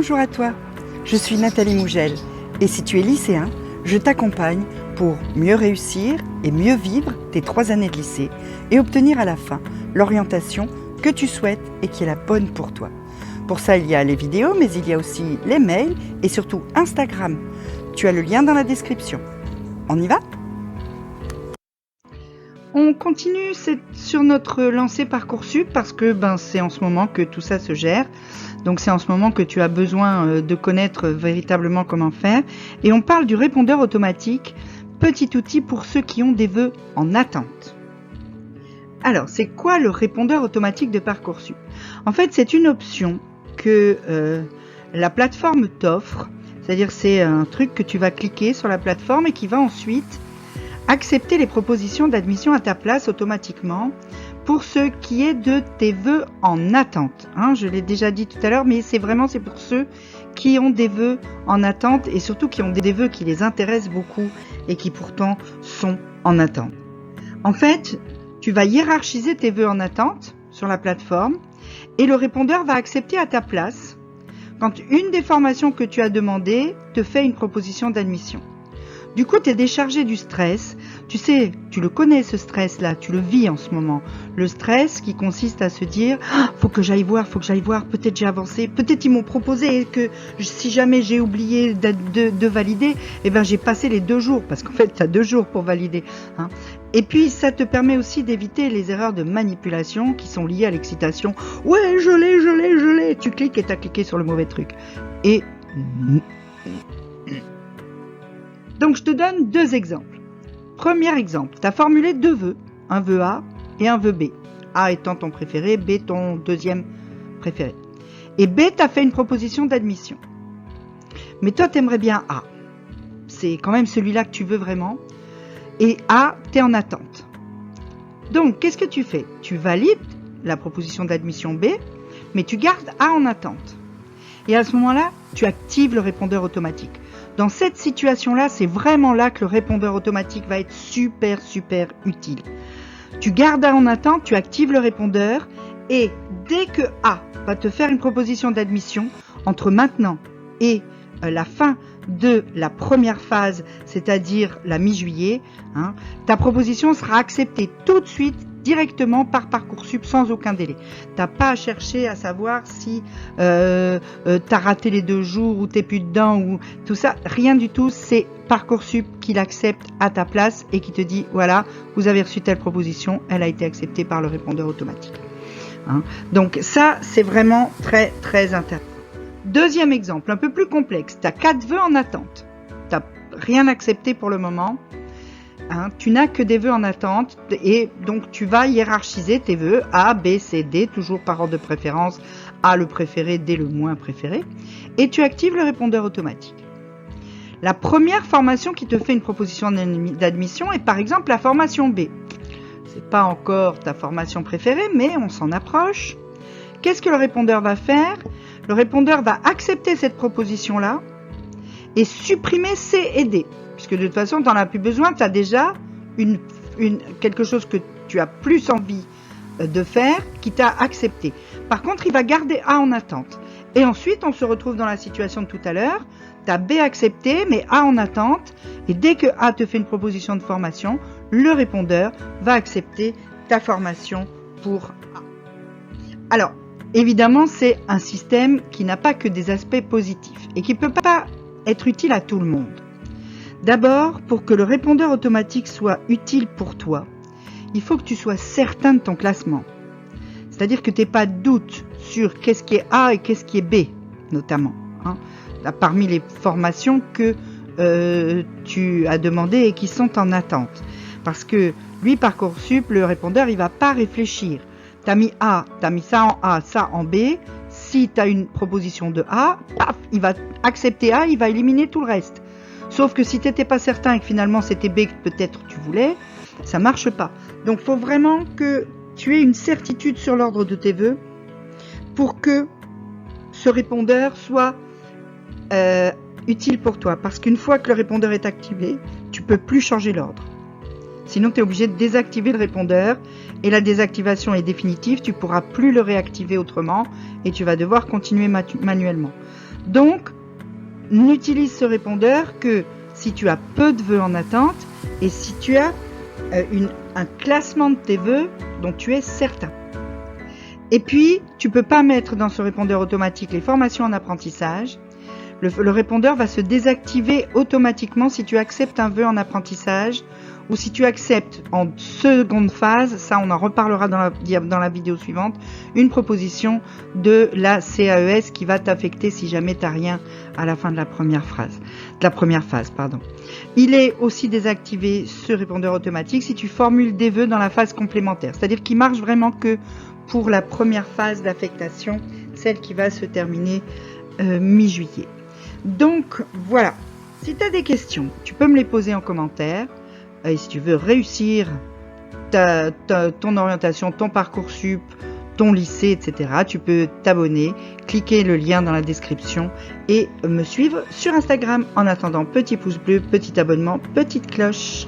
Bonjour à toi, je suis Nathalie Mougel et si tu es lycéen, je t'accompagne pour mieux réussir et mieux vivre tes 3 années de lycée et obtenir à la fin l'orientation que tu souhaites et qui est la bonne pour toi. Pour ça, il y a les vidéos, mais il y a aussi les mails et surtout Instagram. Tu as le lien dans la description. On y va ? On continue sur notre lancée Parcoursup parce que c'est en ce moment que tout ça se gère. Donc c'est en ce moment que tu as besoin de connaître véritablement comment faire. Et on parle du répondeur automatique, petit outil pour ceux qui ont des vœux en attente. Alors, c'est quoi le répondeur automatique de Parcoursup ? En fait, c'est une option que la plateforme t'offre. C'est-à-dire c'est un truc que tu vas cliquer sur la plateforme et qui va ensuite accepter les propositions d'admission à ta place automatiquement pour ce qui est de tes vœux en attente. Je l'ai déjà dit tout à l'heure, mais c'est pour ceux qui ont des vœux en attente et surtout qui ont des vœux qui les intéressent beaucoup et qui pourtant sont en attente. En fait, tu vas hiérarchiser tes vœux en attente sur la plateforme et le répondeur va accepter à ta place quand une des formations que tu as demandées te fait une proposition d'admission. Du coup, tu es déchargé du stress. Tu sais, tu le connais ce stress-là, tu le vis en ce moment. Le stress qui consiste à se dire « faut que j'aille voir, peut-être j'ai avancé, peut-être ils m'ont proposé et que si jamais j'ai oublié de valider, j'ai passé les 2 jours. » Parce qu'en fait, tu as 2 jours pour valider. Et puis, ça te permet aussi d'éviter les erreurs de manipulation qui sont liées à l'excitation. « Ouais, je l'ai !» Tu cliques et tu as cliqué sur le mauvais truc. Et... Donc, je te donne 2 exemples. Premier exemple, tu as formulé 2 vœux, un vœu A et un vœu B. A étant ton préféré, B ton deuxième préféré. Et B t'a fait une proposition d'admission. Mais toi, tu aimerais bien A. C'est quand même celui-là que tu veux vraiment. Et A, tu es en attente. Donc, qu'est-ce que tu fais ? Tu valides la proposition d'admission B, mais tu gardes A en attente. Et à ce moment-là, tu actives le répondeur automatique. Dans cette situation-là, c'est vraiment là que le répondeur automatique va être super utile. Tu gardes A en attente, tu actives le répondeur et dès que A va te faire une proposition d'admission, entre maintenant et la fin de la première phase, c'est-à-dire la mi-juillet, ta proposition sera acceptée tout de suite directement par Parcoursup sans aucun délai. Tu n'as pas à chercher à savoir si tu as raté les 2 jours ou tu n'es plus dedans ou tout ça. Rien du tout, c'est Parcoursup qui l'accepte à ta place et qui te dit voilà, vous avez reçu telle proposition, elle a été acceptée par le répondeur automatique. Donc ça, c'est vraiment très intéressant. Deuxième exemple, un peu plus complexe. Tu as 4 vœux en attente. Tu n'as rien accepté pour le moment. Tu n'as que des vœux en attente et donc tu vas hiérarchiser tes vœux A, B, C, D, toujours par ordre de préférence, A le préféré, D le moins préféré, et tu actives le répondeur automatique. La première formation qui te fait une proposition d'admission est par exemple la formation B. C'est pas encore ta formation préférée, mais on s'en approche. Qu'est-ce que le répondeur va faire ? Le répondeur va accepter cette proposition-là et supprimer C et D. Puisque de toute façon, tu n'en as plus besoin, tu as déjà quelque chose que tu as plus envie de faire qui t'a accepté. Par contre, il va garder A en attente. Et ensuite, on se retrouve dans la situation de tout à l'heure. Tu as B accepté, mais A en attente. Et dès que A te fait une proposition de formation, le répondeur va accepter ta formation pour A. Alors, évidemment, c'est un système qui n'a pas que des aspects positifs et qui ne peut pas être utile à tout le monde. D'abord, pour que le répondeur automatique soit utile pour toi, il faut que tu sois certain de ton classement. C'est-à-dire que tu n'aies pas de doute sur qu'est-ce qui est A et qu'est-ce qui est B, notamment. Parmi les formations que tu as demandées et qui sont en attente. Parce que lui, Parcoursup, le répondeur, il ne va pas réfléchir. Tu as mis A, tu as mis ça en A, ça en B. Si tu as une proposition de A, paf, il va accepter A, il va éliminer tout le reste. Sauf que si tu n'étais pas certain et que finalement c'était B que peut-être tu voulais, ça ne marche pas. Donc il faut vraiment que tu aies une certitude sur l'ordre de tes vœux pour que ce répondeur soit utile pour toi. Parce qu'une fois que le répondeur est activé, tu ne peux plus changer l'ordre. Sinon tu es obligé de désactiver le répondeur et la désactivation est définitive, tu ne pourras plus le réactiver autrement et tu vas devoir continuer manuellement. Donc, n'utilise ce répondeur que si tu as peu de vœux en attente et si tu as un classement de tes vœux dont tu es certain. Et puis, tu peux pas mettre dans ce répondeur automatique les formations en apprentissage. Le répondeur va se désactiver automatiquement si tu acceptes un vœu en apprentissage ou si tu acceptes en seconde phase, ça on en reparlera dans la vidéo suivante, une proposition de la CAES qui va t'affecter si jamais tu n'as rien à la fin de la première phase. Il est aussi désactivé ce répondeur automatique si tu formules des vœux dans la phase complémentaire, c'est-à-dire qu'il marche vraiment que pour la première phase d'affectation, celle qui va se terminer mi-juillet. Donc voilà, si tu as des questions, tu peux me les poser en commentaire. Et si tu veux réussir ton orientation, ton Parcoursup, ton lycée, etc., tu peux t'abonner, cliquer le lien dans la description et me suivre sur Instagram. En attendant, petit pouce bleu, petit abonnement, petite cloche.